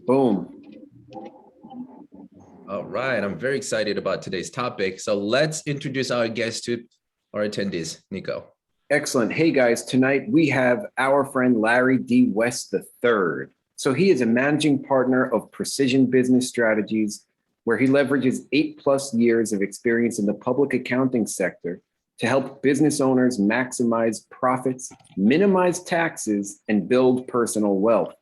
Boom. All right, I'm very excited about today's topic. So let's introduce our guests to our attendees. Nico. Excellent. Hey guys, tonight we have our friend Larry D. West III. So he is a managing partner of Precision Business Strategies, where he leverages 8+ years of experience in the public accounting sector to help business owners maximize profits, minimize taxes, and build personal wealth.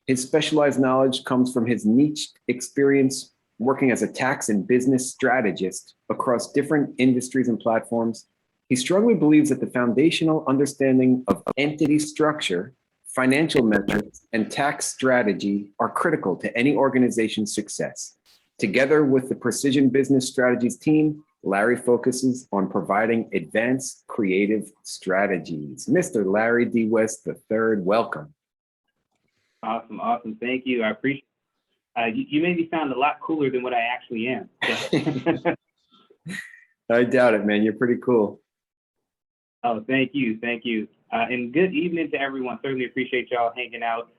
His specialized knowledge comes from his niche experience working as a tax and business strategist across different industries and platforms. He strongly believes that the foundational understanding of entity structure, financial metrics, and tax strategy are critical to any organization's success. Together with the Precision Business Strategies team, Larry focuses on providing advanced creative strategies. Mr. Larry D. West III, welcome. Awesome. Thank you. I appreciate it. You made me sound a lot cooler than what I actually am. I doubt it, man. You're pretty cool. Oh, thank you. And good evening to everyone. Certainly appreciate y'all hanging out.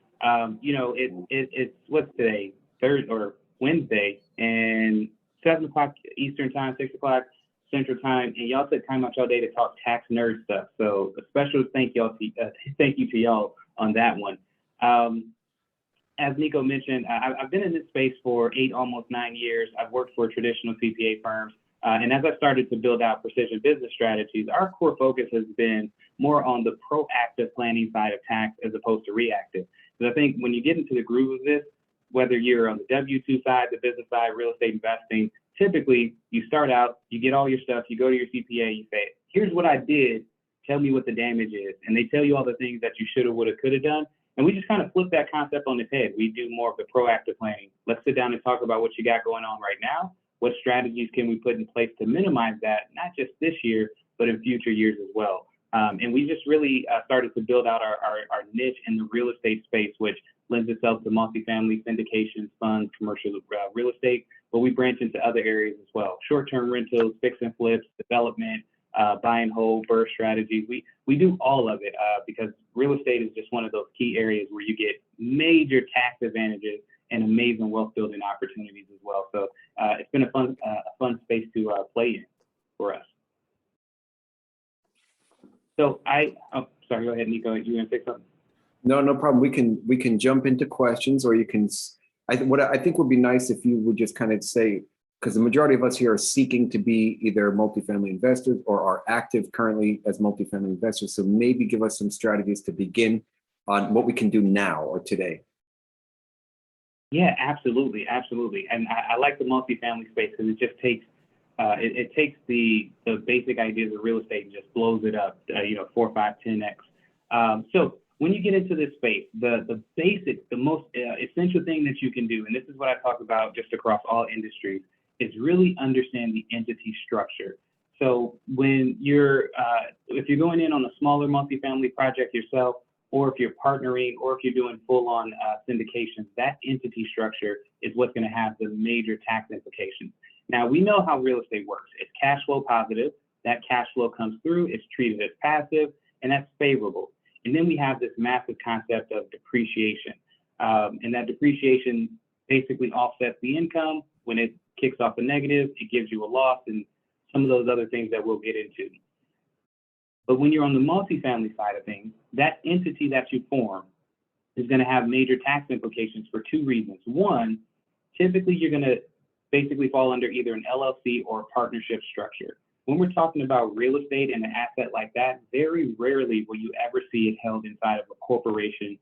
It's what's today? Wednesday, and 7 o'clock Eastern time, 6 o'clock Central time, and y'all took time out y'all day to talk tax nerd stuff. So a special thank you to y'all on that one. As Nico mentioned, I've been in this space for almost 9 years. I've worked for traditional CPA firms. And as I started to build out Precision Business Strategies, our core focus has been more on the proactive planning side of tax as opposed to reactive. Because I think when you get into the groove of this, whether you're on the W-2 side, the business side, real estate investing, typically you start out, you get all your stuff, you go to your CPA, you say, here's what I did, tell me what the damage is. And they tell you all the things that you should have, would have, could have done. And we just kind of flip that concept on its head. We do more of the proactive planning. Let's sit down and talk about what you got going on right now. What strategies can we put in place to minimize that, not just this year, but in future years as well. And we just really started to build out our niche in the real estate space, which lends itself to multifamily syndications, funds, commercial real estate, but we branch into other areas as well. Short-term rentals, fix and flips, development, buy and hold, burst strategies. We do all of it because real estate is just one of those key areas where you get major tax advantages and amazing wealth building opportunities as well. So it's been a fun space to play in for us. So sorry, go ahead, Nico. You gonna say something? No problem. We can jump into questions, or you can. What I think would be nice if you would just kind of say, because the majority of us here are seeking to be either multifamily investors or are active currently as multifamily investors. So maybe give us some strategies to begin on what we can do now or today. Yeah, absolutely. And I like the multifamily space because it just takes it takes the basic ideas of real estate and just blows it up, 4, 5, 10x. So when you get into this space, the basic, the most essential thing that you can do, and this is what I talk about just across all industries, is really understand the entity structure. So when if you're going in on a smaller multifamily project yourself, or if you're partnering, or if you're doing full-on syndication, that entity structure is what's going to have the major tax implications. Now, we know how real estate works. It's cash flow positive. That cash flow comes through. It's treated as passive, and that's favorable. And then we have this massive concept of depreciation. And that depreciation basically offsets the income. When it kicks off a negative, it gives you a loss and some of those other things that we'll get into. But when you're on the multifamily side of things, that entity that you form is going to have major tax implications for 2 reasons. One, typically you're going to basically fall under either an LLC or a partnership structure. When we're talking about real estate and an asset like that, very rarely will you ever see it held inside of a corporation,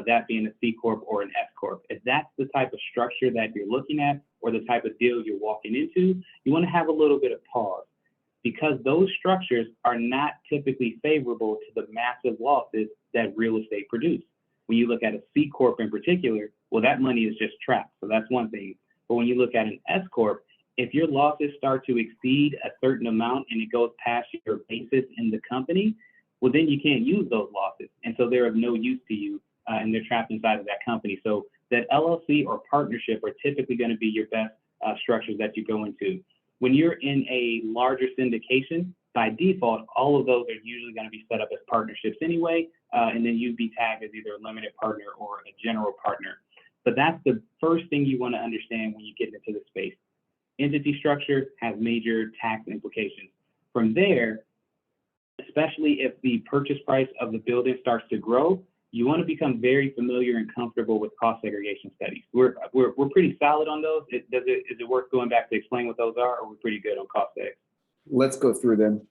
that being a C Corp or an S Corp. If that's the type of structure that you're looking at or the type of deal you're walking into, you want to have a little bit of pause, because those structures are not typically favorable to the massive losses that real estate produce. When you look at a C Corp in particular, well, that money is just trapped. So that's one thing. But when you look at an S Corp, if your losses start to exceed a certain amount and it goes past your basis in the company, well, then you can't use those losses. And so they're of no use to you, and they're trapped inside of that company. So that LLC or partnership are typically going to be your best structures that you go into. When you're in a larger syndication, by default, all of those are usually going to be set up as partnerships anyway, and then you'd be tagged as either a limited partner or a general partner. But that's the first thing you want to understand when you get into the space. Entity structure has major tax implications. From there, especially if the purchase price of the building starts to grow, you want to become very familiar and comfortable with cost segregation studies. We're pretty solid on those. Is it worth going back to explain what those are, or we're pretty good on cost seg? Let's go through them.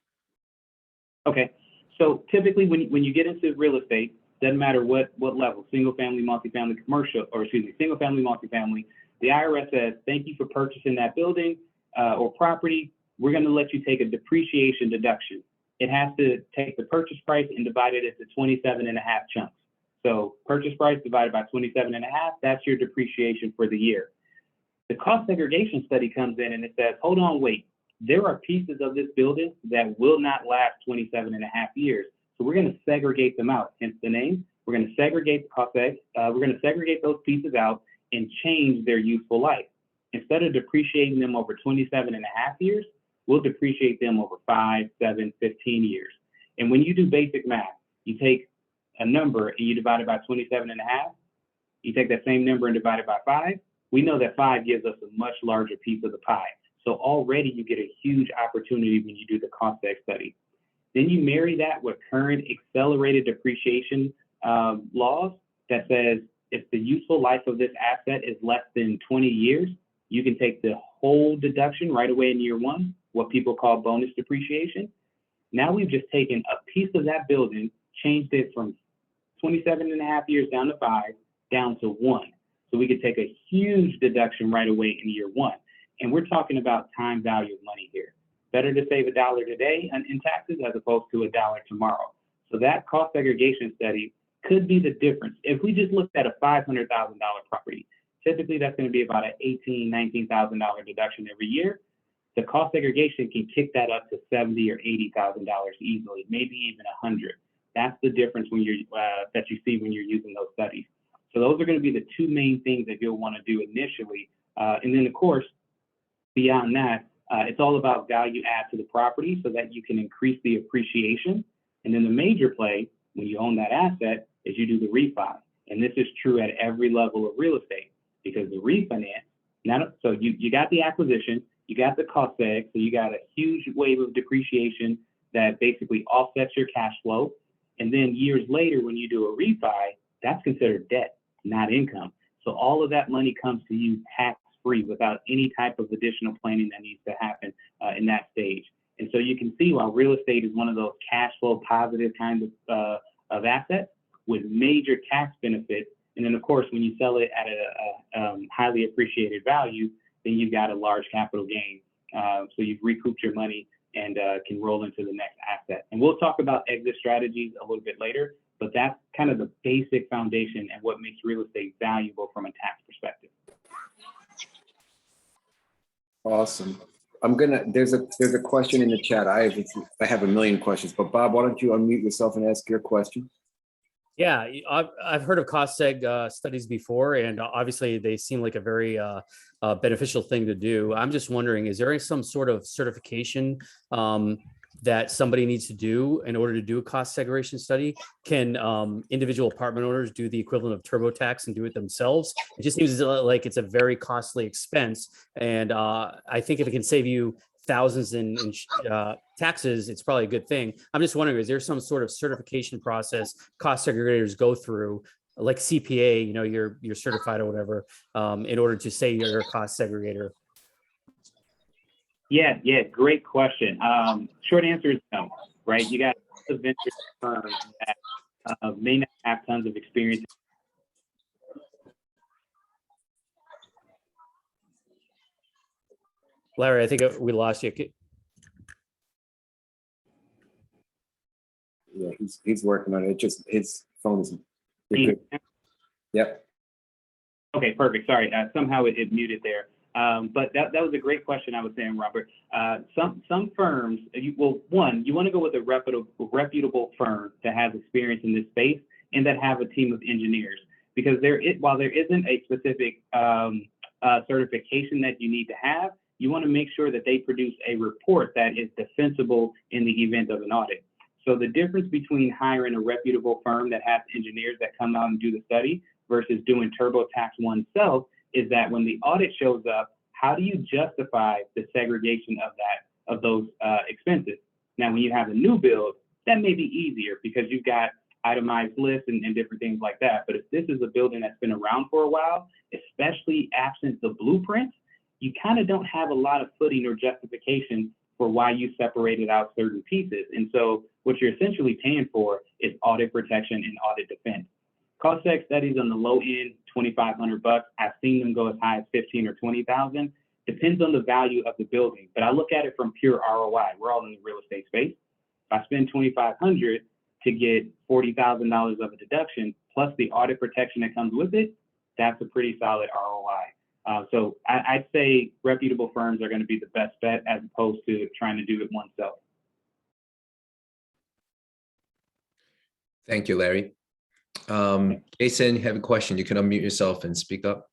Okay, so typically when you get into real estate, doesn't matter what level, single family, multifamily, commercial, or excuse me, single family, multifamily, the IRS says, thank you for purchasing that building or property. We're going to let you take a depreciation deduction. It has to take the purchase price and divide it into 27 and a half chunks. So purchase price divided by 27 and a half, that's your depreciation for the year. The cost segregation study comes in and it says, hold on, wait. There are pieces of this building that will not last 27 and a half years. So we're going to segregate them out, hence the name. We're going to segregate the cost seg. We're going to segregate those pieces out and change their useful life. Instead of depreciating them over 27 and a half years, we'll depreciate them over 5, 7, 15 years. And when you do basic math, you take a number and you divide it by 27 and a half, you take that same number and divide it by 5, we know that 5 gives us a much larger piece of the pie. So already you get a huge opportunity when you do the cost seg study. Then you marry that with current accelerated depreciation laws that says if the useful life of this asset is less than 20 years, you can take the whole deduction right away in year one, what people call bonus depreciation. Now we've just taken a piece of that building, changed it from 27 and a half years down to 5, down to 1. So we could take a huge deduction right away in year one. And we're talking about time value of money here. Better to save $1 today in taxes as opposed to $1 tomorrow. So that cost segregation study could be the difference. If we just looked at a $500,000 property, typically that's going to be about an $18,000, $19,000 deduction every year. The cost segregation can kick that up to $70,000 or $80,000 easily, maybe even $100,000. That's the difference when you're that you see when you're using those studies. So those are going to be the two main things that you'll want to do initially. And then of course, beyond that, it's all about value add to the property so that you can increase the appreciation. And then the major play when you own that asset is you do the refi. And this is true at every level of real estate because the refinance, so you got the acquisition, you got the cost seg, so you got a huge wave of depreciation that basically offsets your cash flow. And then years later, when you do a refi, that's considered debt, not income. So all of that money comes to you tax-free without any type of additional planning that needs to happen in that stage. And so you can see why real estate is one of those cash flow positive kinds of assets with major tax benefits. And then of course, when you sell it at a highly appreciated value, then you've got a large capital gain. So you've recouped your money and can roll into the next asset. And we'll talk about exit strategies a little bit later, but that's kind of the basic foundation and what makes real estate valuable from a tax perspective. Awesome. There's a question in the chat. I have a million questions, but Bob, why don't you unmute yourself and ask your question? Yeah, I've heard of cost seg studies before, and obviously they seem like a very beneficial thing to do. I'm just wondering, is there some sort of certification that somebody needs to do in order to do a cost segregation study? Can individual apartment owners do the equivalent of TurboTax and do it themselves? It just seems like it's a very costly expense. And I think if it can save you thousands in taxes, it's probably a good thing. I'm just wondering, is there some sort of certification process cost segregators go through, like CPA, you're certified or whatever, in order to say you're a cost segregator? Yeah, great question. Short answer is no, right? You got a venture firms that may not have tons of experience. Larry, I think we lost you. Yeah, he's working on it. Just his phone is good. Yep. Okay, perfect. Sorry, somehow it muted there. But that was a great question, I was saying, Robert. Some firms, you want to go with a reputable firm that has experience in this space and that have a team of engineers. Because while there isn't a specific certification that you need to have, you want to make sure that they produce a report that is defensible in the event of an audit. So the difference between hiring a reputable firm that has engineers that come out and do the study versus doing TurboTax oneself is that when the audit shows up, how do you justify the segregation of those expenses? Now, when you have a new build, that may be easier because you've got itemized lists and different things like that. But if this is a building that's been around for a while, especially absent the blueprint, you kind of don't have a lot of footing or justification for why you separated out certain pieces. And so what you're essentially paying for is audit protection and audit defense. Cost seg studies on the low end, $2,500. I've seen them go as high as 15 or 20,000. Depends on the value of the building, but I look at it from pure ROI. We're all in the real estate space. If I spend 2,500 to get $40,000 of a deduction plus the audit protection that comes with it, that's a pretty solid ROI. So I'd say reputable firms are going to be the best bet as opposed to trying to do it oneself. Thank you, Larry. Jason, you have a question. You can unmute yourself and speak up.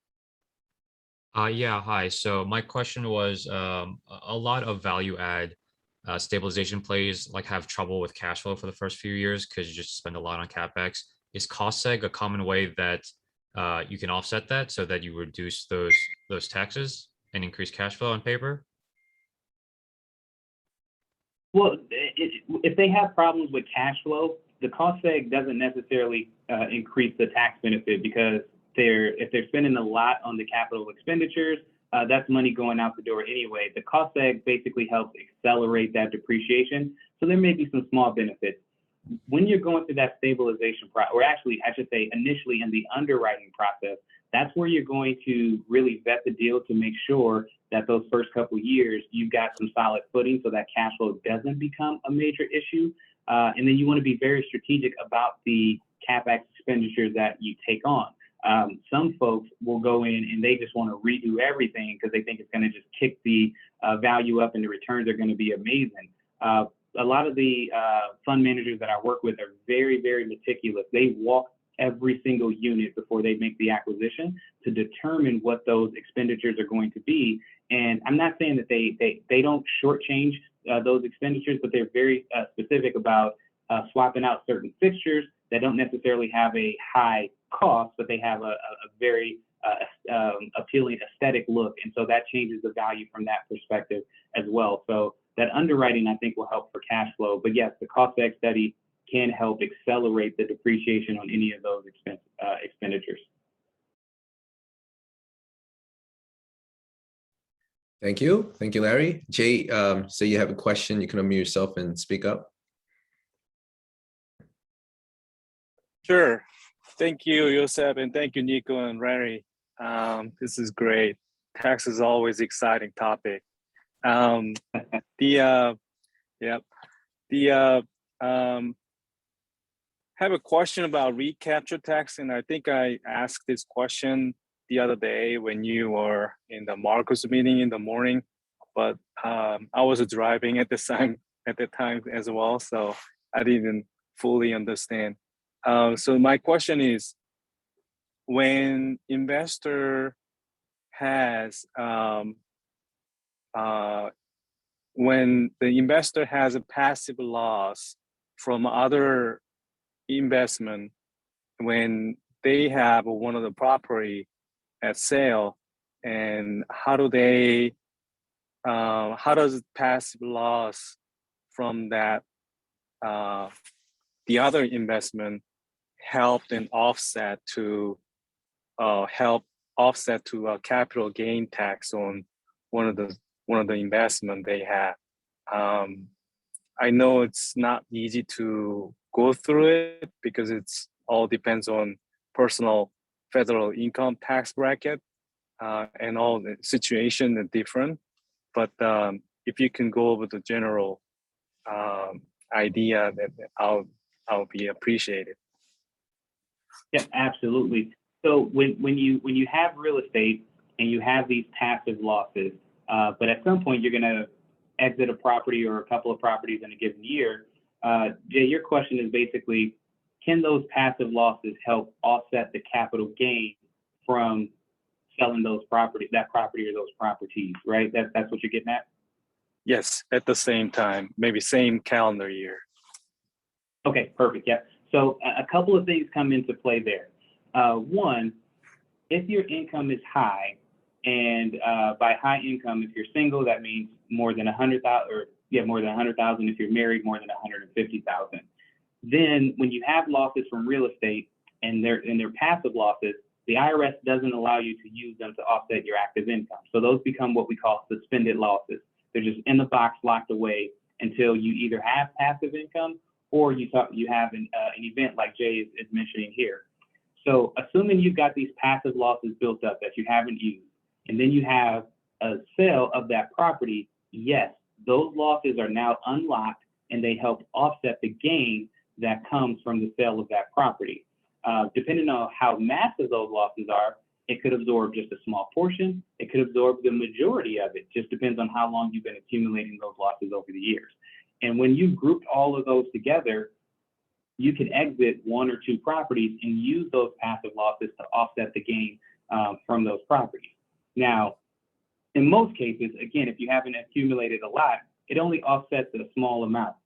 Yeah, hi. So my question was, a lot of value add stabilization plays like have trouble with cash flow for the first few years because you just spend a lot on CapEx. Is cost seg a common way that you can offset that so that you reduce those taxes and increase cash flow on paper? Well, if they have problems with cash flow, the cost seg doesn't necessarily increase the tax benefit because if they're spending a lot on the capital expenditures, that's money going out the door anyway. The cost seg basically helps accelerate that depreciation. So there may be some small benefits. When you're going through that stabilization process, or actually, I should say initially in the underwriting process, that's where you're going to really vet the deal to make sure that those first couple of years, you've got some solid footing so that cash flow doesn't become a major issue. And then you want to be very strategic about the CapEx expenditures that you take on. Some folks will go in and they just want to redo everything because they think it's going to just kick the value up and the returns are going to be amazing. A lot of the fund managers that I work with are very, very meticulous. They walk every single unit before they make the acquisition to determine what those expenditures are going to be. And I'm not saying that they don't shortchange those expenditures, but they're very specific about swapping out certain fixtures that don't necessarily have a high cost, but they have a very appealing aesthetic look. And so that changes the value from that perspective as well. So that underwriting, I think, will help for cash flow. But yes, the cost seg study can help accelerate the depreciation on any of those expenditures. Thank you. Thank you, Larry. Jay, so you have a question. You can unmute yourself and speak up. Sure. Thank you, Joseph, and thank you, Nico and Larry. This is great. Tax is always an exciting topic. Have a question about recapture tax, and I think I asked this question the other day when you were in the Marcus meeting in the morning, but I was driving at the time as well, so I didn't fully understand. So my question is, when investor has when the investor has a passive loss from other investment, when they have one of the property at sale, and how does passive loss from that the other investment help and offset to a capital gain tax on one of the investment they have? I know it's not easy to go through it because it's all depends on personal federal income tax bracket, and all the situation are different. But if you can go over the general idea, that I'll be appreciated. Yeah, absolutely. So when you have real estate and you have these passive losses, but at some point you're going to exit a property or a couple of properties in a given year, Jay, your question is basically, can those passive losses help offset the capital gain from selling that property or those properties, right? That's what you're getting at? Yes, at the same time, maybe same calendar year. Okay, perfect. Yeah. So a couple of things come into play there. One, if your income is high, and by high income, if you're single, that means more than 100,000, or more than 100,000. If you're married, more than 150,000. Then, when you have losses from real estate and they're passive losses, the IRS doesn't allow you to use them to offset your active income. So those become what we call suspended losses. They're just in the box, locked away until you either have passive income or you have an event like Jay is mentioning here. So assuming you've got these passive losses built up that you haven't used, and then you have a sale of that property, yes, those losses are now unlocked and they help offset the gain that comes from the sale of that property. Depending on how massive those losses are, it could absorb just a small portion. It could absorb the majority of it. Just depends on how long you've been accumulating those losses over the years. And when you grouped all of those together, you can exit one or two properties and use those passive losses to offset the gain from those properties. Now, in most cases, again, if you haven't accumulated a lot, it only offsets a small amount.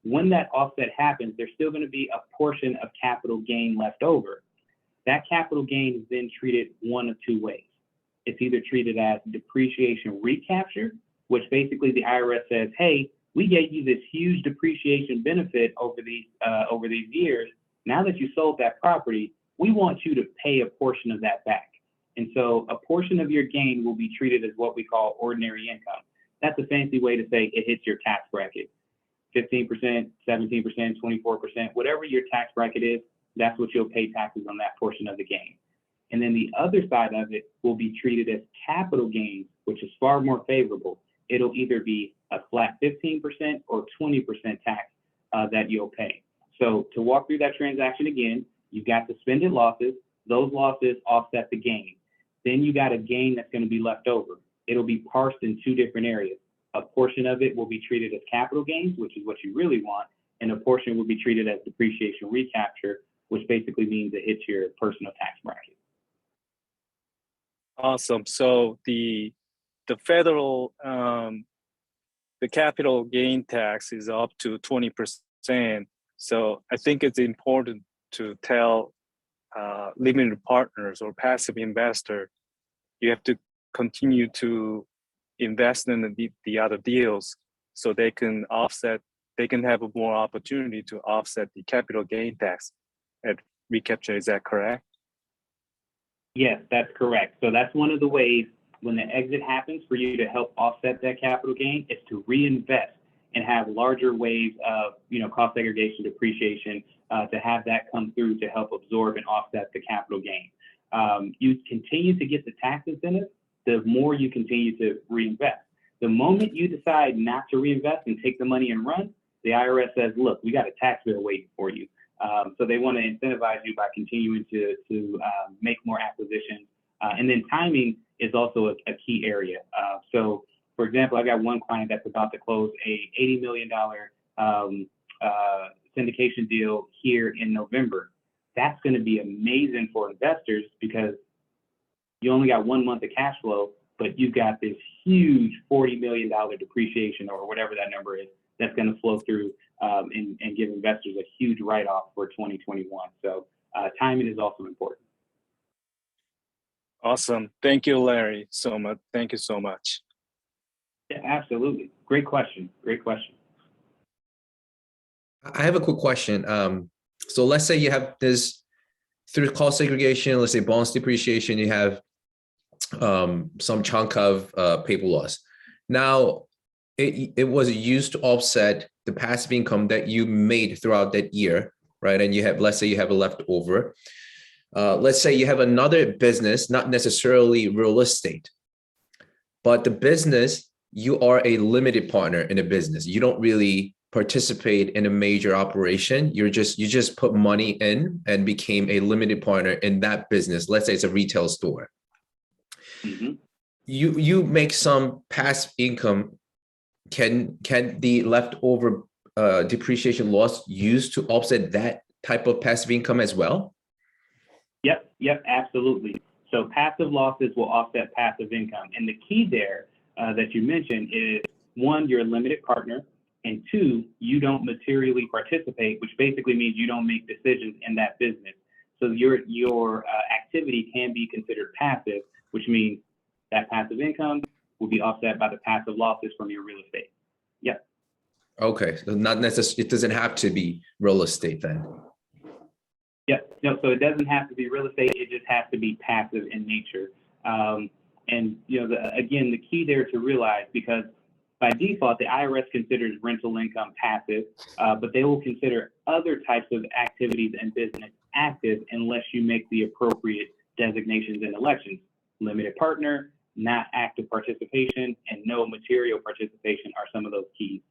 When that offset happens, there's still going to be a portion of capital gain left over. That capital gain is then treated one of two ways. It's either treated as depreciation recapture, which basically the IRS says, hey, we gave you this huge depreciation benefit over these years. Now that you sold that property, we want you to pay a portion of that back. And so a portion of your gain will be treated as what we call ordinary income. That's a fancy way to say it hits your tax bracket. 15%, 17%, 24%, whatever your tax bracket is, that's what you'll pay taxes on that portion of the gain. And then the other side of it will be treated as capital gains, which is far more favorable. It'll either be a flat 15% or 20% tax that you'll pay. So to walk through that transaction again, you've got suspended losses. Those losses offset the gain. Then you got a gain that's going to be left over. It'll be parsed in two different areas. A portion of it will be treated as capital gains, which is what you really want, and a portion will be treated as depreciation recapture, which basically means it hits your personal tax bracket. Awesome. So the federal the capital gain tax is up to 20%. So I think it's important to tell limited partners or passive investor, you have to continue to invest in the other deals so they can have a more opportunity to offset the capital gain tax at recapture. Is that correct? Yes, that's correct. So that's one of the ways when the exit happens for you to help offset that capital gain is to reinvest and have larger waves of cost segregation, depreciation, to have that come through to help absorb and offset the capital gain. You continue to get the tax incentive, the more you continue to reinvest. The moment you decide not to reinvest and take the money and run, the IRS says, look, we got a tax bill waiting for you. So they want to incentivize you by continuing to make more acquisitions. And then timing is also a key area. So, for example, I got one client that's about to close a $80 million syndication deal here in November. That's going to be amazing for investors because you only got 1 month of cash flow, but you've got this huge $40 million depreciation or whatever that number is that's going to flow through and give investors a huge write-off for 2021. So timing is also important. Awesome. Thank you, Larry, so much. Thank you so much. Yeah, absolutely. Great question. Great question. I have a quick question. So let's say you have this through cost segregation, let's say bonus depreciation, you have some chunk of paper loss. Now, it was used to offset the passive income that you made throughout that year, right? And you have, let's say you have a leftover. Let's say you have another business, not necessarily real estate, but the business, you are a limited partner in a business. You don't really participate in a major operation. You just put money in and became a limited partner in that business. Let's say it's a retail store. Mm-hmm. You make some passive income. Can the leftover depreciation loss used to offset that type of passive income as well? Yep, absolutely. So passive losses will offset passive income. And the key there that you mentioned is, one, you're a limited partner, and two, you don't materially participate, which basically means you don't make decisions in that business. So your activity can be considered passive, which means that passive income will be offset by the passive losses from your real estate. Yep. Okay, so not necessarily, it doesn't have to be real estate then. Yep. No, so it doesn't have to be real estate. It just has to be passive in nature. And again, the key there to realize, because by default, the IRS considers rental income passive, but they will consider other types of activities and business active unless you make the appropriate designations and elections. Limited partner, not active participation, and no material participation are some of those keys.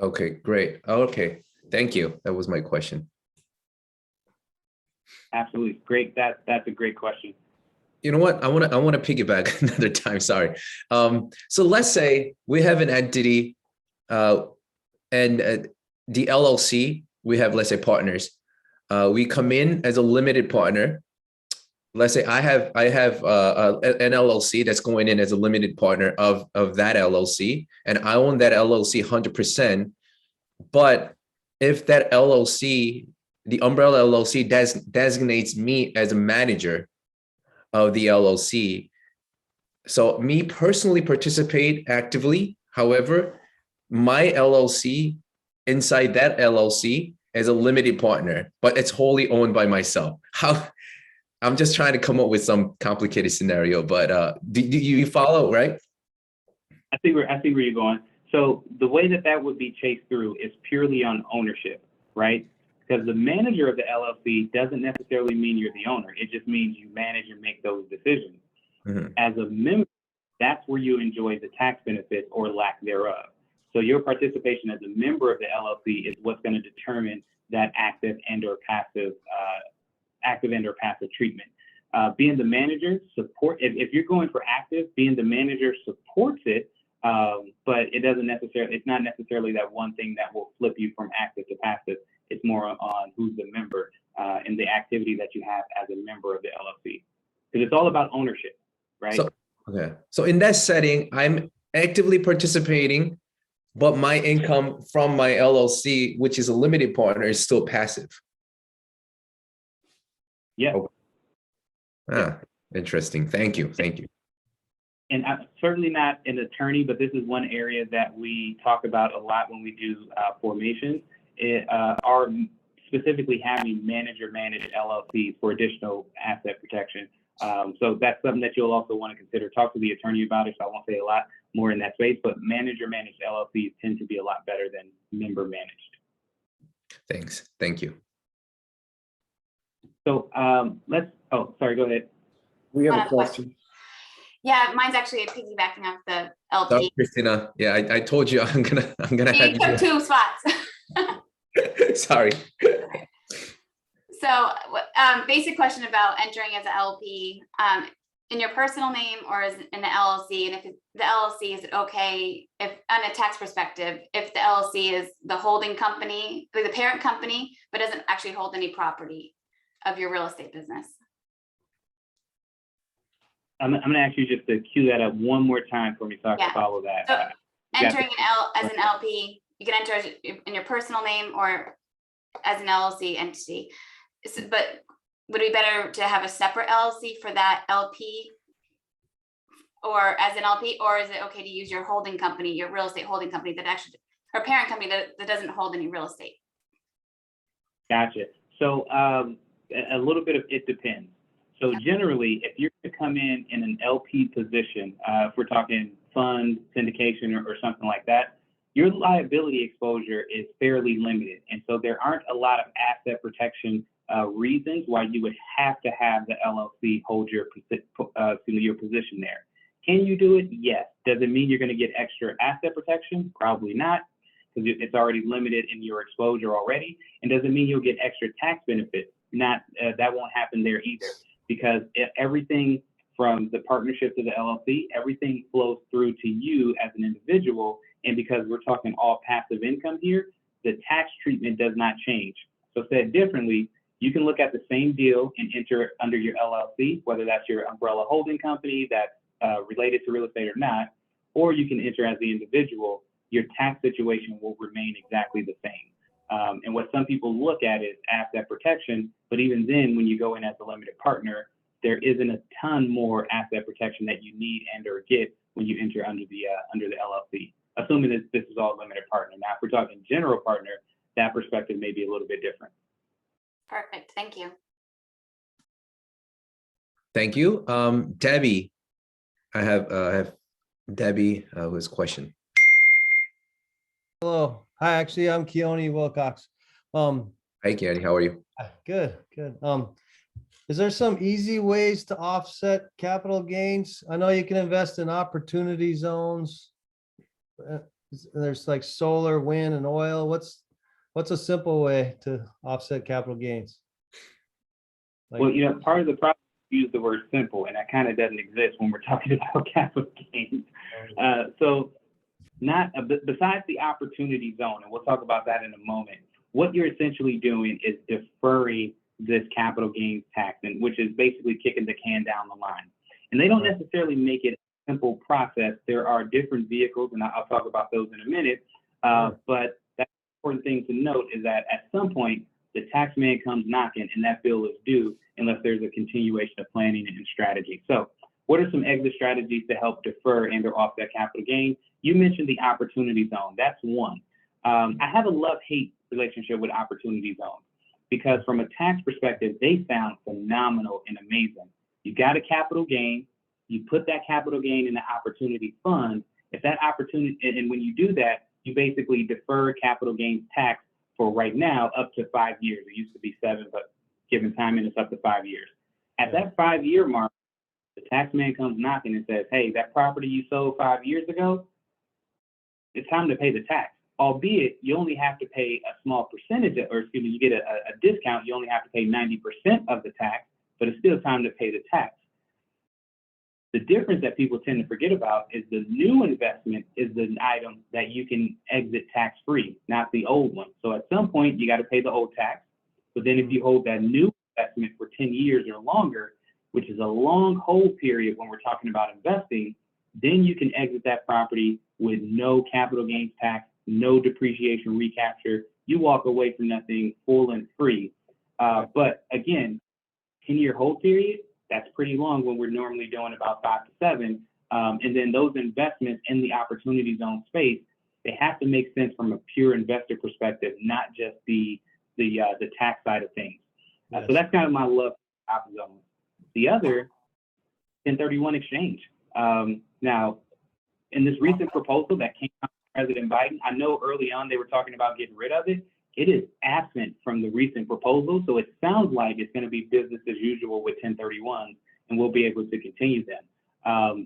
Okay, great. Okay, thank you. That was my question. Absolutely. Great. That's a great question. You know what? I want to piggyback another time. Sorry. So let's say we have an entity, and the LLC. We have, let's say, partners. We come in as a limited partner. Let's say I have an LLC that's going in as a limited partner of that LLC, and I own that LLC 100%. But if that LLC, the umbrella LLC, designates me as a manager of the LLC, so me personally participate actively. However, my LLC inside that LLC is a limited partner, but it's wholly owned by myself. How? I'm just trying to come up with some complicated scenario, but do you follow, right? I see where you're going. So the way that would be chased through is purely on ownership, right? Because the manager of the LLC doesn't necessarily mean you're the owner. It just means you manage and make those decisions. Mm-hmm. As a member, that's where you enjoy the tax benefits or lack thereof. So your participation as a member of the LLC is what's going to determine that active and or passive treatment. Being the manager support, if you're going for active, being the manager supports it, but it's not necessarily that one thing that will flip you from active to passive. It's more on who's the member and the activity that you have as a member of the LLC. Because it's all about ownership, right? So in that setting, I'm actively participating, but my income from my LLC, which is a limited partner, is still passive. Yeah. Okay. Interesting. Thank you. And I'm certainly not an attorney, but this is one area that we talk about a lot when we do formations. Are specifically having manager-managed LLCs for additional asset protection. So that's something that you'll also want to consider. Talk to the attorney about it, so I won't say a lot more in that space, but manager-managed LLCs tend to be a lot better than member-managed. Thanks. Thank you. So sorry, go ahead. We have a question. Yeah, mine's actually piggybacking off the LP. Sorry, Christina. Yeah, I told you I'm gonna have you took two spots. Sorry. So, basic question about entering as an LP, in your personal name or as in the LLC, and if the LLC, is it okay if, on a tax perspective, if the LLC is the holding company, the parent company, but doesn't actually hold any property of your real estate business? I'm going to ask you just to cue that up one more time for me so I can follow that. So entering as an LP, you can enter in your personal name or as an LLC entity. But would it be better to have a separate LLC for that LP or as an LP, or is it okay to use your holding company, your real estate holding company that actually, or parent company that doesn't hold any real estate? Gotcha. So a little bit of it depends. So generally, if you're going to come in an LP position, if we're talking fund, syndication, or something like that, your liability exposure is fairly limited. And so there aren't a lot of asset protection reasons why you would have to have the LLC hold your position there. Can you do it? Yes. Does it mean you're going to get extra asset protection? Probably not, because it's already limited in your exposure already. And does it mean you'll get extra tax benefits? Not, that won't happen there either, because everything from the partnership to the LLC, everything flows through to you as an individual. And because we're talking all passive income here, the tax treatment does not change. So said differently, you can look at the same deal and enter under your LLC, whether that's your umbrella holding company that's related to real estate or not, or you can enter as the individual. Your tax situation will remain exactly the same. And what some people look at is asset protection, but even then, when you go in as a limited partner, there isn't a ton more asset protection that you need and or get when you enter under the LLC, assuming that this is all limited partner. Now, if we're talking general partner, that perspective may be a little bit different. Perfect. Thank you. Thank you. Debbie, I have Debbie who has a question. Hello. Hi, actually, I'm Keone Wilcox. Hi, Kenny. How are you? Good. Is there some easy ways to offset capital gains? I know you can invest in opportunity zones. There's like solar, wind, and oil. What's a simple way to offset capital gains? Well, part of the problem is use the word simple, and that kind of doesn't exist when we're talking about capital gains. So besides the opportunity zone, and we'll talk about that in a moment, what you're essentially doing is deferring this capital gains tax, and which is basically kicking the can down the line. And they don't necessarily make it a simple process. There are different vehicles, and I'll talk about those in a minute. But that's the important thing to note is that at some point, the tax man comes knocking and that bill is due unless there's a continuation of planning and strategy. So what are some exit strategies to help defer and or offset capital gain? You mentioned the opportunity zone. That's one. I have a love-hate relationship with opportunity zones because from a tax perspective, they sound phenomenal and amazing. You got a capital gain, you put that capital gain in the opportunity fund. If that opportunity, and when you do that, you basically defer capital gains tax for right now up to 5 years. It used to be 7, but given time, and it's up to 5 years. At that 5-year mark, the tax man comes knocking and says, hey, that property you sold 5 years ago, it's time to pay the tax. Albeit you only have to pay a small percentage, or excuse me, you get a discount, you only have to pay 90% of the tax, but it's still time to pay the tax. The difference that people tend to forget about is the new investment is the item that you can exit tax-free, not the old one. So at some point, you got to pay the old tax. But then if you hold that new investment for 10 years or longer, which is a long hold period when we're talking about investing, then you can exit that property with no capital gains tax, no depreciation recapture. You walk away from that thing full and free. But again, 10-year hold period, that's pretty long when we're normally doing about 5 to 7. And then those investments in the opportunity zone space, they have to make sense from a pure investor perspective, not just the tax side of things. So that's kind of my love for option zone. The other, 1031 exchange. Now, in this recent proposal that came out from President Biden, I know early on they were talking about getting rid of it. It is absent from the recent proposal, so it sounds like it's going to be business as usual with 1031s, and we'll be able to continue them.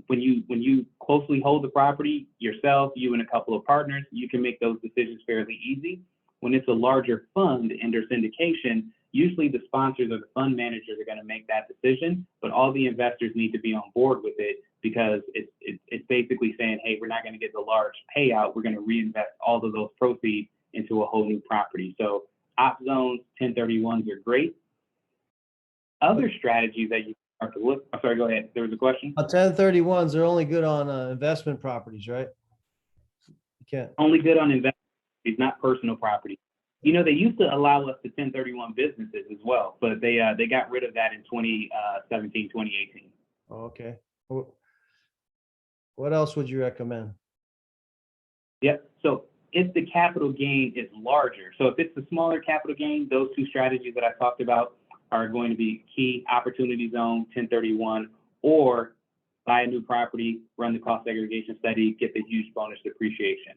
When you closely hold the property yourself, you and a couple of partners, you can make those decisions fairly easy. When it's a larger fund under syndication, usually the sponsors or the fund managers are going to make that decision, but all the investors need to be on board with it because it's basically saying, hey, we're not going to get the large payout. We're going to reinvest all of those proceeds into a whole new property. So op zones, 1031s are great. Other strategies that you start to look, I'm sorry, go ahead. There was a question? 1031s are only good on investment properties, right? You can't. Only good on investment properties, not personal property. You know, they used to allow us to 1031 businesses as well, but they got rid of that in 2017, 2018. Oh, okay. What else would you recommend? Yep. So if the capital gain is larger, so if it's a smaller capital gain, those two strategies that I talked about are going to be key: opportunity zone, 1031, or buy a new property, run the cost segregation study, get the huge bonus depreciation.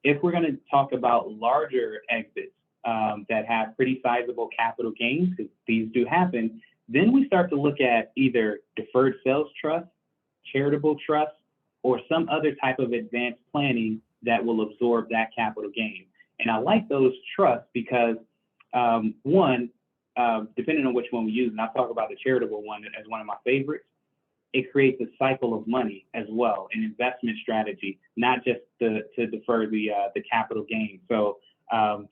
If we're going to talk about larger exits that have pretty sizable capital gains, because these do happen, then we start to look at either deferred sales trust, charitable trust, or some other type of advanced planning that will absorb that capital gain. And I like those trusts because one, depending on which one we use, and I'll talk about the charitable one as one of my favorites, it creates a cycle of money as well, an investment strategy, not just to defer the capital gain. So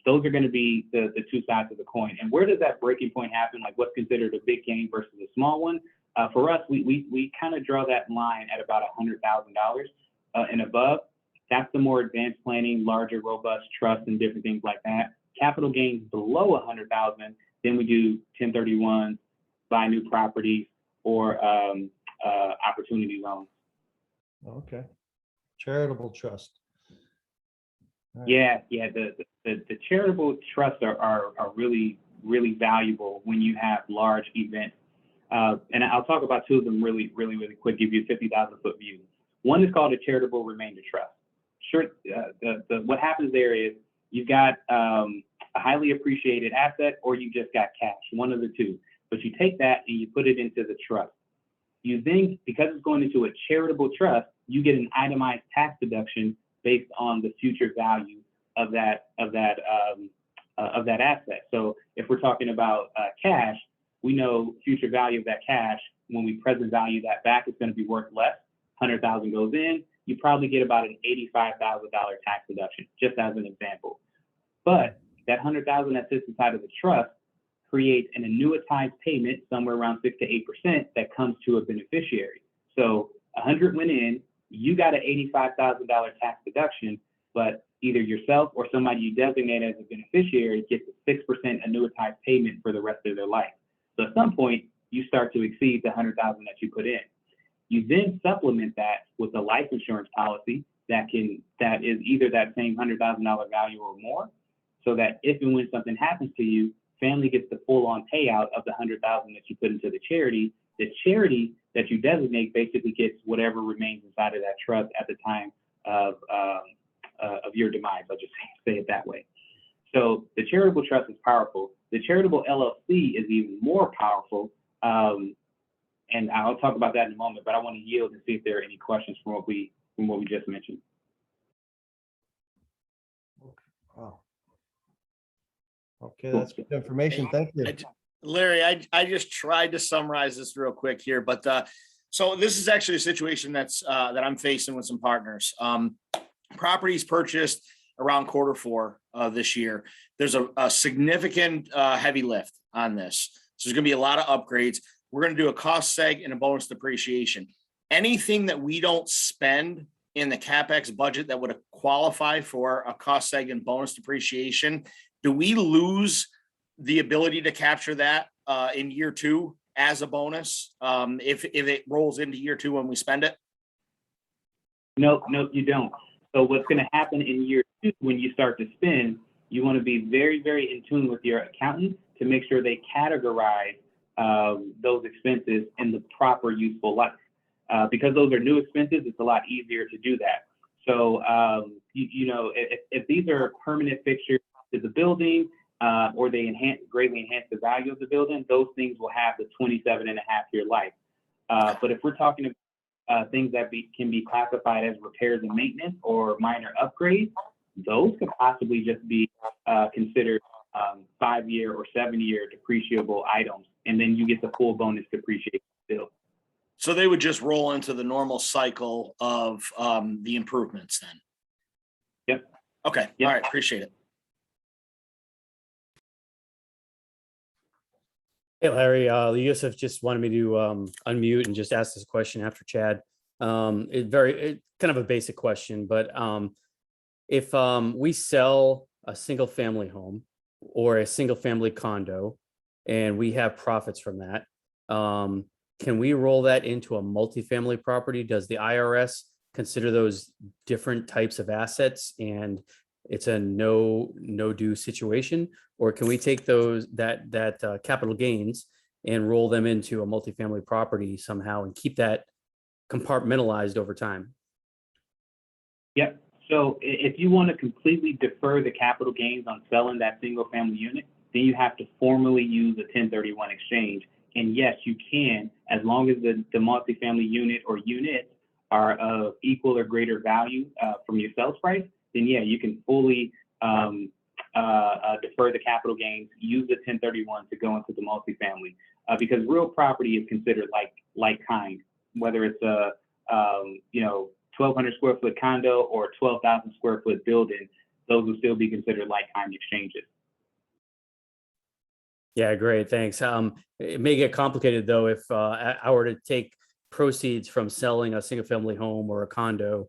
those are going to be the two sides of the coin. And where does that breaking point happen? Like what's considered a big gain versus a small one? For us, we kind of draw that line at about $100,000 and above. That's the more advanced planning, larger, robust trust, and different things like that. capital gains below 100,000, then we do 1031s, buy new properties, or opportunity loans. Okay. Charitable trust. All right. Yeah. The charitable trusts are really, really valuable when you have large events. And I'll talk about two of them really quick, give you a 50,000 foot view. One is called a charitable remainder trust. Sure, what happens there is you've got a highly appreciated asset, or you just got cash, one of the two. But you take that and you put it into the trust. You then, because it's going into a charitable trust, you get an itemized tax deduction based on the future value of that asset. So if we're talking about cash, we know future value of that cash, when we present value that back, it's going to be worth less. 100,000 goes in, you probably get about an $85,000 tax deduction, just as an example. But that 100,000 that sits inside of the trust creates an annuitized payment somewhere around 6 to 8% that comes to a beneficiary. So 100 went in, you got an $85,000 tax deduction, but either yourself or somebody you designate as a beneficiary gets a 6% annuitized payment for the rest of their life. So at some point, you start to exceed the 100,000 that you put in. You then supplement that with a life insurance policy that is either that same $100,000 value or more, so that if and when something happens to you, family gets the full-on payout of the 100,000 that you put into the charity. The charity that you designate basically gets whatever remains inside of that trust at the time of your demise. I'll just say it that way. So the charitable trust is powerful. The charitable LLC is even more powerful. And I'll talk about that in a moment, but I want to yield and see if there are any questions from what we just mentioned. Wow. Okay, that's good information. Thank you. Larry, I just tried to summarize this real quick here, but so this is actually a situation that I'm facing with some partners. Properties purchased around Q4 this year. There's a significant heavy lift on this. So there's going to be a lot of upgrades. We're going to do a cost seg and a bonus depreciation. Anything that we don't spend in the CapEx budget that would qualify for a cost seg and bonus depreciation, do we lose the ability to capture that in year 2 as a bonus if it rolls into year 2 when we spend it? Nope, you don't. So what's going to happen in year 2 when you start to spend, you want to be very, very in tune with your accountant to make sure they categorize those expenses in the proper useful life. Because those are new expenses, it's a lot easier to do that. So, if these are permanent fixtures to the building, or they greatly enhance the value of the building, those things will have the 27.5-year life. But if we're talking about things that can be classified as repairs and maintenance or minor upgrades, those could possibly just be considered 5-year or 7-year depreciable items, and then you get the full bonus depreciation still. So they would just roll into the normal cycle of the improvements then? Yep. Okay. Yep. All right. Appreciate it. Hey, Larry, Yusuf just wanted me to unmute and just ask this question after Chad. It kind of a basic question, but if we sell a single family home or a single family condo and we have profits from that, can we roll that into a multifamily property? Does the IRS consider those different types of assets and it's a no do situation? Or can we take that capital gains and roll them into a multifamily property somehow and keep that compartmentalized over time? Yep. So if you want to completely defer the capital gains on selling that single family unit, then you have to formally use a 1031 exchange. And yes, you can, as long as the multifamily unit or units are of equal or greater value from your sales price, then yeah, you can fully defer the capital gains, use the 1031 to go into the multifamily, because real property is considered like kind, whether it's a 1,200 square foot condo or 12,000 square foot building, those will still be considered like kind exchanges. Yeah, great. Thanks. It may get complicated though if I were to take proceeds from selling a single family home or a condo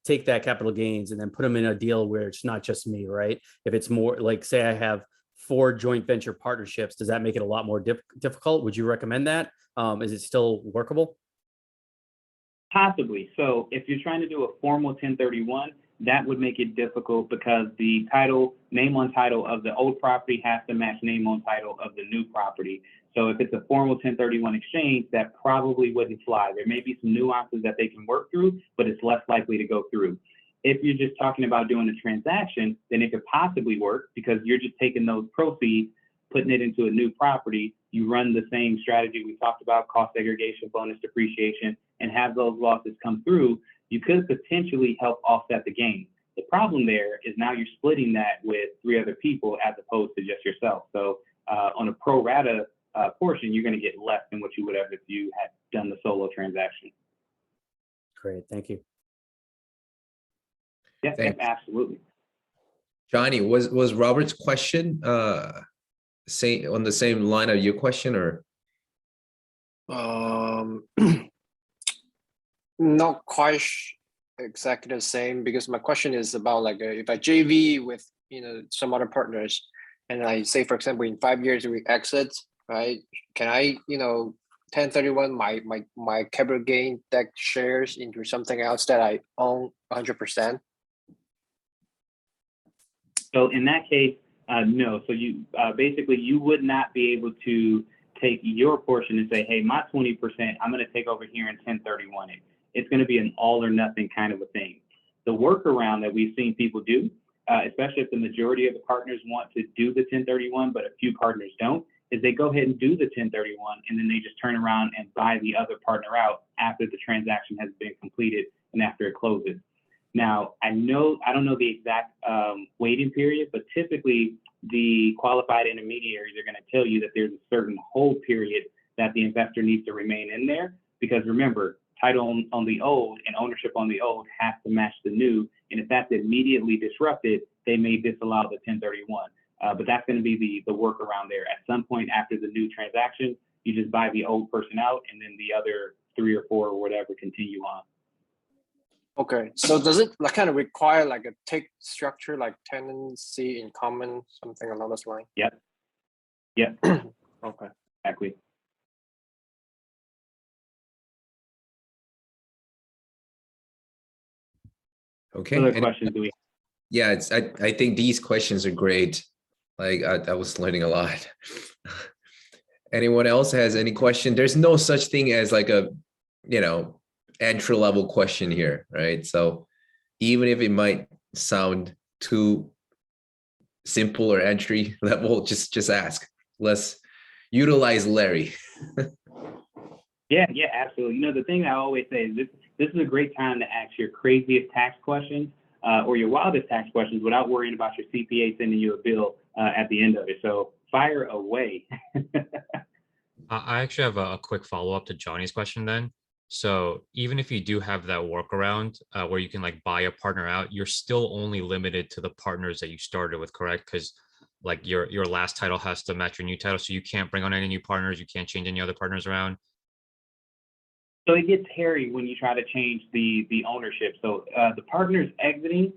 take that capital gains and then put them in a deal where it's not just me, right? If it's more like, say I have 4 joint venture partnerships, does that make it a lot more difficult? Would you recommend that? Is it still workable? Possibly. So if you're trying to do a formal 1031, that would make it difficult because the title, name on title of the old property has to match name on title of the new property. So if it's a formal 1031 exchange, that probably wouldn't fly. There may be some nuances that they can work through, but it's less likely to go through. If you're just talking about doing a transaction, then it could possibly work because you're just taking those proceeds, putting it into a new property. You run the same strategy we talked about, cost segregation, bonus depreciation, and have those losses come through. You could potentially help offset the gain. The problem there is now you're splitting that with 3 other people as opposed to just yourself. So on a pro rata portion, you're going to get less than what you would have if you had done the solo transaction. Great, thank you. Yeah, absolutely. Johnny, was Robert's question say on the same line of your question, or? Not quite exactly the same, because my question is about like if I JV with some other partners, and I say, for example, in 5 years we exit, right? Can I 1031 my capital gain that shares into something else that I own 100%? So in that case, no. So you basically you would not be able to take your portion and say, hey, my 20%, I'm going to take over here and 1031 it. It's going to be an all or nothing kind of a thing. The workaround that we've seen people do, especially if the majority of the partners want to do the 1031, but a few partners don't, is they go ahead and do the 1031 and then they just turn around and buy the other partner out after the transaction has been completed and after it closes. Now, I don't know the exact waiting period, but typically the qualified intermediaries are going to tell you that there's a certain hold period that the investor needs to remain in there, because remember, title on the old and ownership on the old has to match the new. And if that's immediately disrupted, they may disallow the 1031. But that's going to be the workaround there. At some point after the new transaction, you just buy the old person out and then the other 3 or 4 or whatever continue on. Okay, so does it kind of require like a tick structure, like tenancy in common, something along those lines? Yep. Okay. Exactly. Okay. Other questions do we? Yeah, I think these questions are great. Like I was learning a lot. Anyone else has any question? There's no such thing as like a, entry level question here, right? So even if it might sound too simple or entry level, just ask. Let's utilize Larry. Yeah, absolutely. The thing I always say is this is a great time to ask your craziest tax questions or your wildest tax questions without worrying about your CPA sending you a bill at the end of it. So fire away. I actually have a quick follow-up to Johnny's question then. So even if you do have that workaround where you can like buy a partner out, you're still only limited to the partners that you started with, correct? Because like your last title has to match your new title. So you can't bring on any new partners. You can't change any other partners around. So it gets hairy when you try to change the ownership. So the partners exiting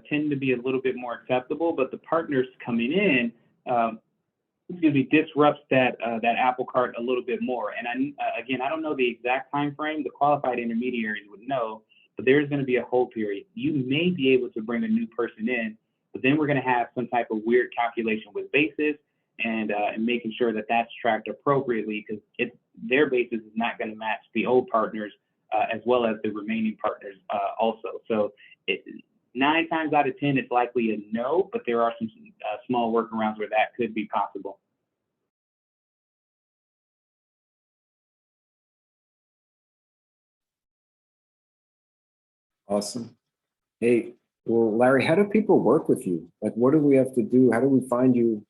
tend to be a little bit more acceptable, but the partners coming in, disrupts that apple cart a little bit more. And I don't know the exact time frame. The qualified intermediaries would know, but there's going to be a hold period. You may be able to bring a new person in, but then we're going to have some type of weird calculation with basis and making sure that that's tracked appropriately, because their basis is not going to match the old partners as well as the remaining partners also. So 9 times out of 10, it's likely a no, but there are some small workarounds where that could be possible. Awesome. Hey, well, Larry, how do people work with you? Like, what do we have to do? How do we find you?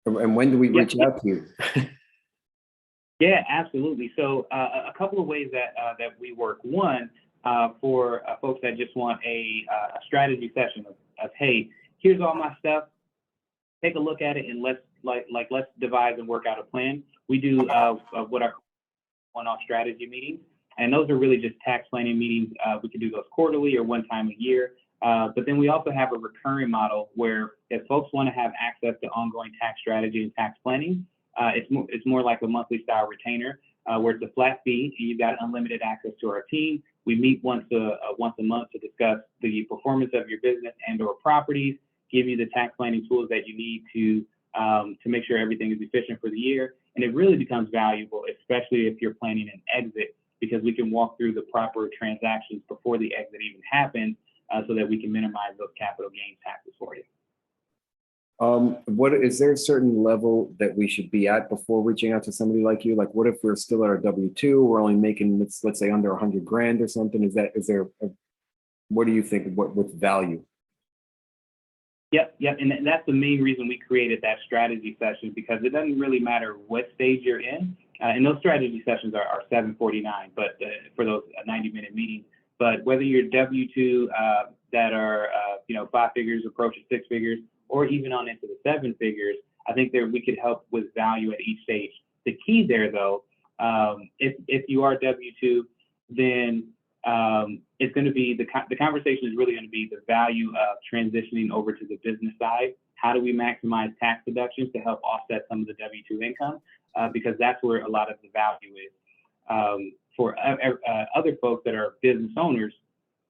And when do we reach out to you? Yeah, absolutely. So a couple of ways that we work. One, for folks that just want a strategy session of, hey, here's all my stuff. Take a look at it and let's devise and work out a plan. We do what are one-off strategy meetings. And those are really just tax planning meetings. We can do those quarterly or one time a year. But then we also have a recurring model where if folks want to have access to ongoing tax strategy and tax planning, it's more like a monthly style retainer where it's a flat fee and you've got unlimited access to our team. We meet once a month to discuss the performance of your business and or properties, give you the tax planning tools that you need to make sure everything is efficient for the year. And it really becomes valuable, especially if you're planning an exit, because we can walk through the proper transactions before the exit even happens so that we can minimize those capital gains taxes for you. What is there a certain level that we should be at before reaching out to somebody like you? Like, what if we're still at our W-2, we're only making, let's say under 100 grand or something? What do you think? What's value? Yep. And that's the main reason we created that strategy session, because it doesn't really matter what stage you're in. And those strategy sessions are $749, but for those 90-minute meetings. But whether you're W-2 that are 5 figures approaching 6 figures, or even on into the 7 figures, I think that we could help with value at each stage. The key there, though, if you are W-2, then it's going to be the conversation is really going to be the value of transitioning over to the business side. How do we maximize tax deductions to help offset some of the W-2 income? Because that's where a lot of the value is. For other folks that are business owners,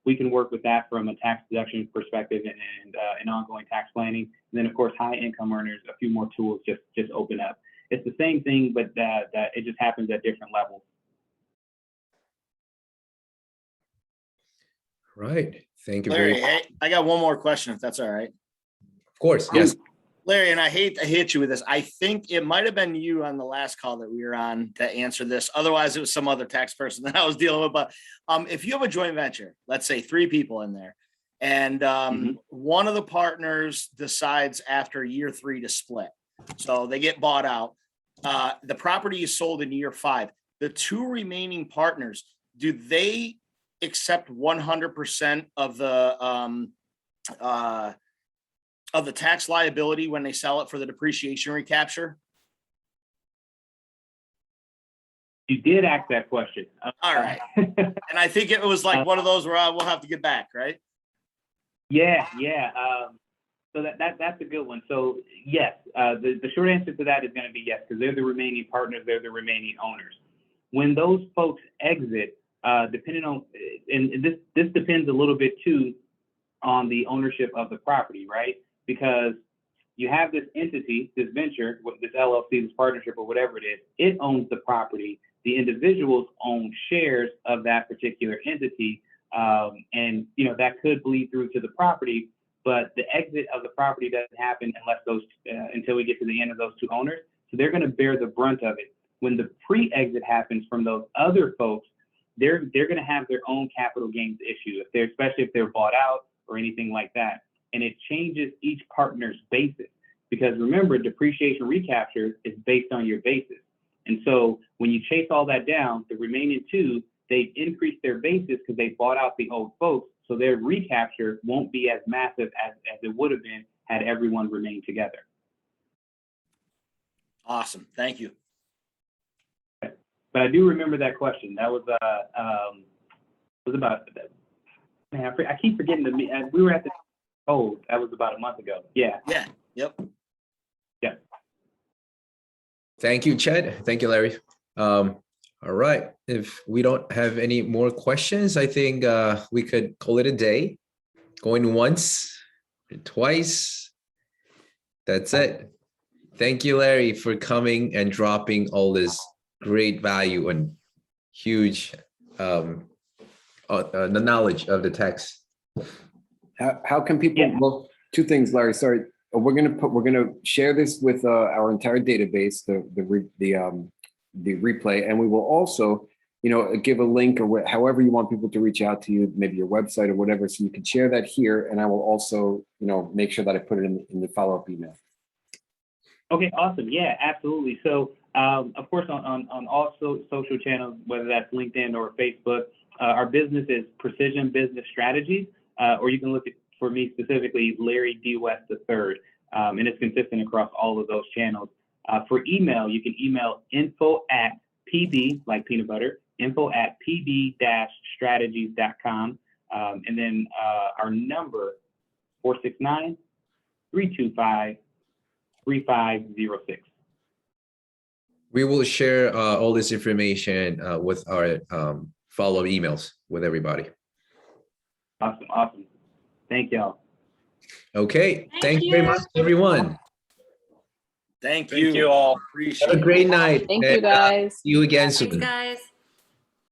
we can work with that from a tax deduction perspective and ongoing tax planning. And then, of course, high income earners, a few more tools just open up. It's the same thing, but that it just happens at different levels. Right. Thank you Larry, very much. hey, I got one more question, if that's all right. Of course. Yes. Larry, and I hate to hit you with this. I think it might have been you on the last call that we were on to answer this. Otherwise, it was some other tax person that I was dealing with. But if you have a joint venture, let's say 3 people in there, and one of the partners decides after year 3 to split, so they get bought out, the property is sold in year 5. The 2 remaining partners, do they accept 100% of the tax liability when they sell it for the depreciation recapture? You did ask that question. All right. And I think it was like one of those where we'll have to get back, right? Yeah. So that's a good one. So yes, the short answer to that is going to be yes, because they're the remaining partners, they're the remaining owners. When those folks exit, depending on, and this depends a little bit too on the ownership of the property, right? Because you have this entity, this venture, this LLC, this partnership, or whatever it is, it owns the property. The individuals own shares of that particular entity. And that could bleed through to the property, but the exit of the property doesn't happen until we get to the end of those 2 owners. So they're going to bear the brunt of it. When the pre-exit happens from those other folks, they're going to have their own capital gains issue, especially if they're bought out or anything like that. And it changes each partner's basis, because remember, depreciation recapture is based on your basis. And so when you chase all that down, the remaining 2, they increase their basis because they bought out the old folks. So their recapture won't be as massive as it would have been had everyone remained together. Awesome. Thank you. But I do remember that question. That was about, man, I keep forgetting we were at the, that was about a month ago. Yeah. Yep. Thank you, Chad. Thank you, Larry. All right. If we don't have any more questions, I think we could call it a day. Going once, twice. That's it. Thank you, Larry, for coming and dropping all this great value and huge the knowledge of the text. How can people? Well, 2 things, Larry. Sorry, we're gonna share this with our entire database, the replay, and we will also, give a link or however you want people to reach out to you, maybe your website or whatever, so you can share that here, and I will also, make sure that I put it in the follow-up email. Okay, awesome. Yeah, absolutely. So, of course, on all social channels, whether that's LinkedIn or Facebook, our business is Precision Business Strategies, or you can look for me specifically, Larry D. West III, and it's consistent across all of those channels. For email, you can email info@pb, like peanut butter, info@pb-strategies.com. And then our number, 469-325-3506. We will share all this information with our follow-up emails with everybody. Awesome. Thank y'all. Okay, Thank thank you very you. much, everyone. Thank Thank you all. Appreciate Have a it. great night. Thank and, you, guys. see you again Thanks, soon. guys.